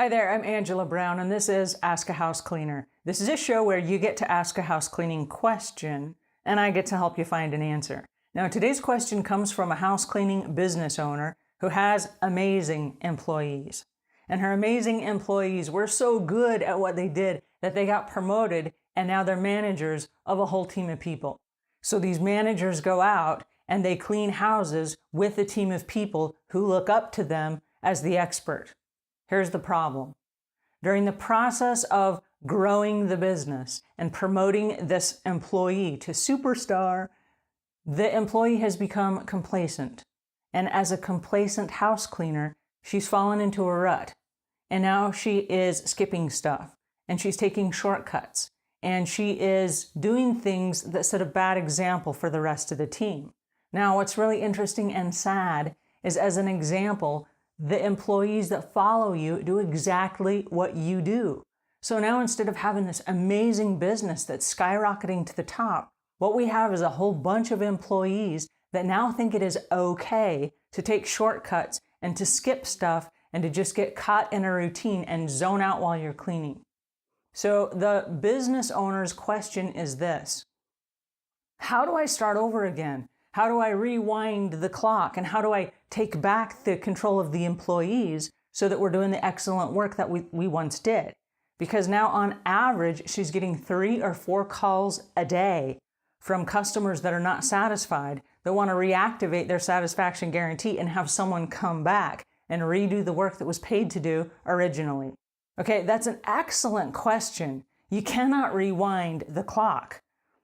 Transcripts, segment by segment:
Hi there, I'm Angela Brown, and this is Ask a House Cleaner. This is a show where you get to ask a house cleaning question, and I get to help you find an answer. Now, today's question comes from a house cleaning business owner who has amazing employees. And her amazing employees were so good at what they did that they got promoted, and now they're managers of a whole team of people. So these managers go out and they clean houses with a team of people who look up to them as the expert. Here's the problem. During the process of growing the business and promoting this employee to superstar, the employee has become complacent. And as a complacent house cleaner, she's fallen into a rut. And now she is skipping stuff, and she's taking shortcuts, and she is doing things that set a bad example for the rest of the team. Now, what's really interesting and sad is, as an example, the employees that follow you do exactly what you do. So now, instead of having this amazing business that's skyrocketing to the top, what we have is a whole bunch of employees that now think it is okay to take shortcuts and to skip stuff and to just get caught in a routine and zone out while you're cleaning. So the business owner's question is this: how do I start over again? How do I rewind the clock? And how do I take back the control of the employees so that we're doing the excellent work that we once did? Because now, on average, she's getting 3 or 4 calls a day from customers that are not satisfied, that want to reactivate their satisfaction guarantee and have someone come back and redo the work that was paid to do originally. Okay, that's an excellent question. You cannot rewind the clock.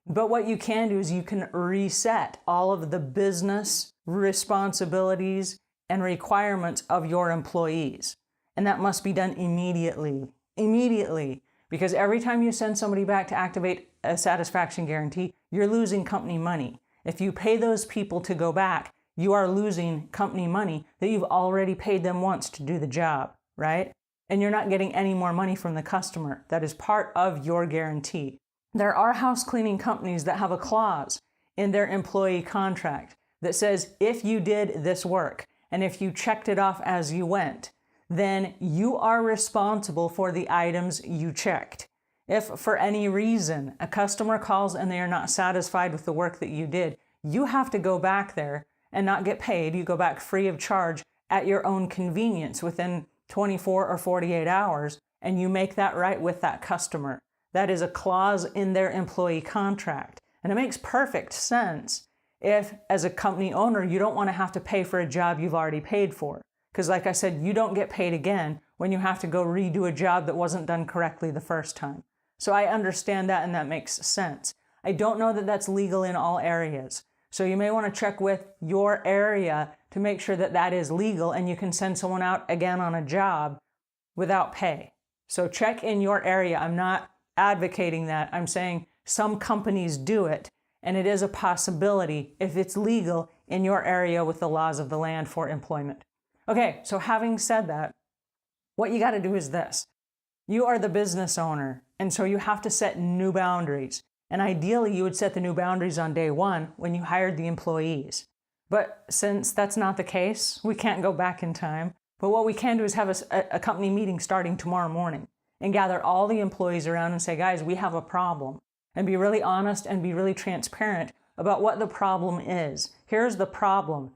But what you can do is you can reset all of the business responsibilities and requirements of your employees. And that must be done immediately. Immediately. Because every time you send somebody back to activate a satisfaction guarantee, you're losing company money. If you pay those people to go back, you are losing company money that you've already paid them once to do the job, right? And you're not getting any more money from the customer. That is part of your guarantee. There are house cleaning companies that have a clause in their employee contract that says if you did this work and if you checked it off as you went, then you are responsible for the items you checked. If for any reason a customer calls and they are not satisfied with the work that you did, you have to go back there and not get paid. You go back free of charge at your own convenience within 24 or 48 hours, and you make that right with that customer. That is a clause in their employee contract. And it makes perfect sense if, as a company owner, you don't want to have to pay for a job you've already paid for. Because like I said, you don't get paid again when you have to go redo a job that wasn't done correctly the first time. So I understand that, and that makes sense. I don't know that that's legal in all areas. So you may want to check with your area to make sure that that is legal and you can send someone out again on a job without pay. So check in your area. I'm not advocating that. I'm saying some companies do it, and it is a possibility if it's legal in your area with the laws of the land for employment. Okay, so having said that, what you got to do is this. You are the business owner, and so you have to set new boundaries. And ideally, you would set the new boundaries on day one when you hired the employees. But since that's not the case, we can't go back in time. But what we can do is have a company meeting starting tomorrow morning and gather all the employees around and say, guys, we have a problem. And be really honest and be really transparent about what the problem is. Here's the problem.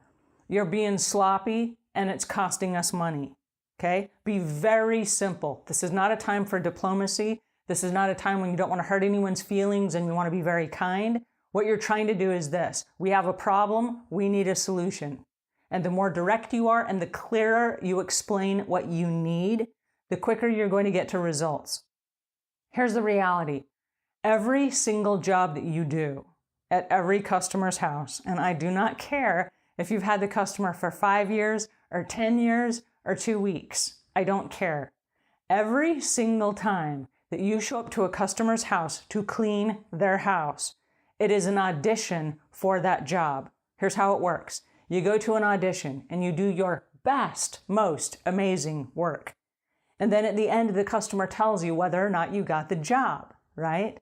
You're being sloppy and it's costing us money. Okay? Be very simple. This is not a time for diplomacy. This is not a time when you don't want to hurt anyone's feelings and you want to be very kind. What you're trying to do is this. We have a problem. We need a solution. And the more direct you are and the clearer you explain what you need, the quicker you're going to get to results. Here's the reality. Every single job that you do at every customer's house, and I do not care if you've had the customer for 5 years or 10 years or 2 weeks. I don't care. Every single time that you show up to a customer's house to clean their house, it is an audition for that job. Here's how it works. You go to an audition and you do your best, most amazing work. And then at the end, the customer tells you whether or not you got the job, right?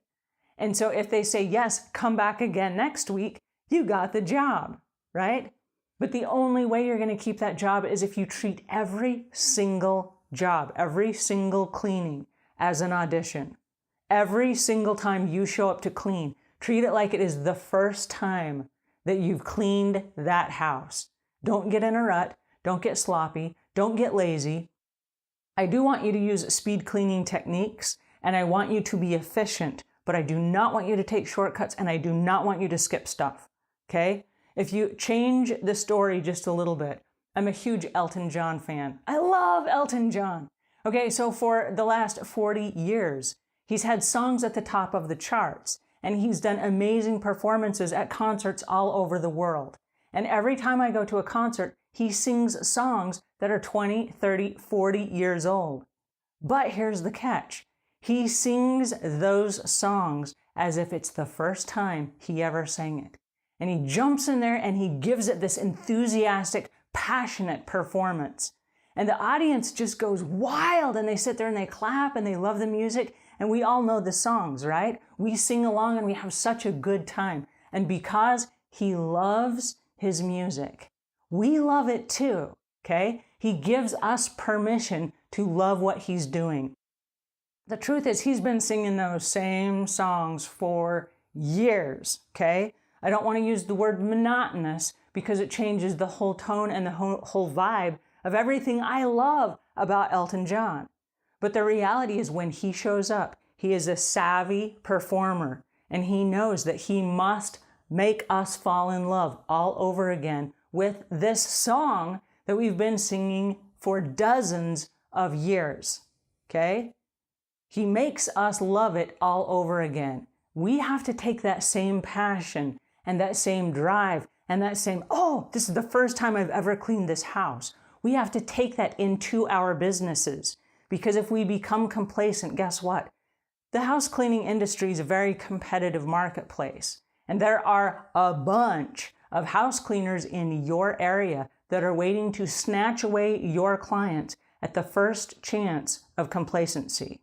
And so if they say, yes, come back again next week, you got the job, right? But the only way you're going to keep that job is if you treat every single job, every single cleaning as an audition. Every single time you show up to clean, treat it like it is the first time that you've cleaned that house. Don't get in a rut. Don't get sloppy. Don't get lazy. I do want you to use speed cleaning techniques, and I want you to be efficient, but I do not want you to take shortcuts, and I do not want you to skip stuff, okay? If you change the story just a little bit, I'm a huge Elton John fan. I love Elton John. Okay, so for the last 40 years, he's had songs at the top of the charts, and he's done amazing performances at concerts all over the world. And every time I go to a concert, he sings songs that are 20, 30, 40 years old. But here's the catch. He sings those songs as if it's the first time he ever sang it. And he jumps in there and he gives it this enthusiastic, passionate performance. And the audience just goes wild, and they sit there and they clap and they love the music. And we all know the songs, right? We sing along and we have such a good time. And because he loves his music, we love it too, okay? He gives us permission to love what he's doing. The truth is, he's been singing those same songs for years, okay? I don't want to use the word monotonous because it changes the whole tone and the whole vibe of everything I love about Elton John. But the reality is, when he shows up, he is a savvy performer, and he knows that he must make us fall in love all over again with this song that we've been singing for dozens of years, okay? He makes us love it all over again. We have to take that same passion and that same drive and that same, oh, this is the first time I've ever cleaned this house. We have to take that into our businesses, because if we become complacent, guess what? The house cleaning industry is a very competitive marketplace, and there are a bunch of house cleaners in your area that are waiting to snatch away your clients at the first chance of complacency.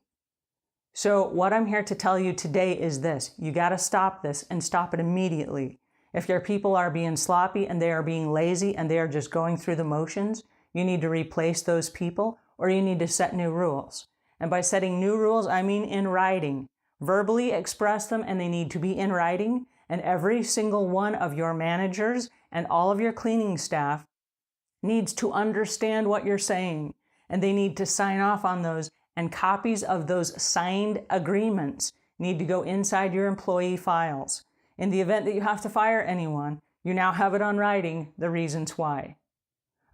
So what I'm here to tell you today is this: you got to stop this, and stop it immediately. If your people are being sloppy and they are being lazy and they are just going through the motions, you need to replace those people, or you need to set new rules. And by setting new rules, I mean in writing. Verbally express them, and they need to be in writing. And every single one of your managers and all of your cleaning staff needs to understand what you're saying. And they need to sign off on those. And copies of those signed agreements need to go inside your employee files. In the event that you have to fire anyone, you now have it on writing, the reasons why.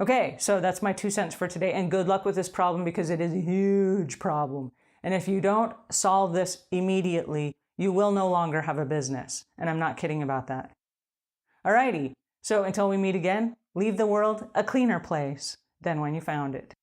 Okay, so that's my 2 cents for today, and good luck with this problem, because it is a huge problem. And if you don't solve this immediately, you will no longer have a business. And I'm not kidding about that. Alrighty, so until we meet again, leave the world a cleaner place than when you found it.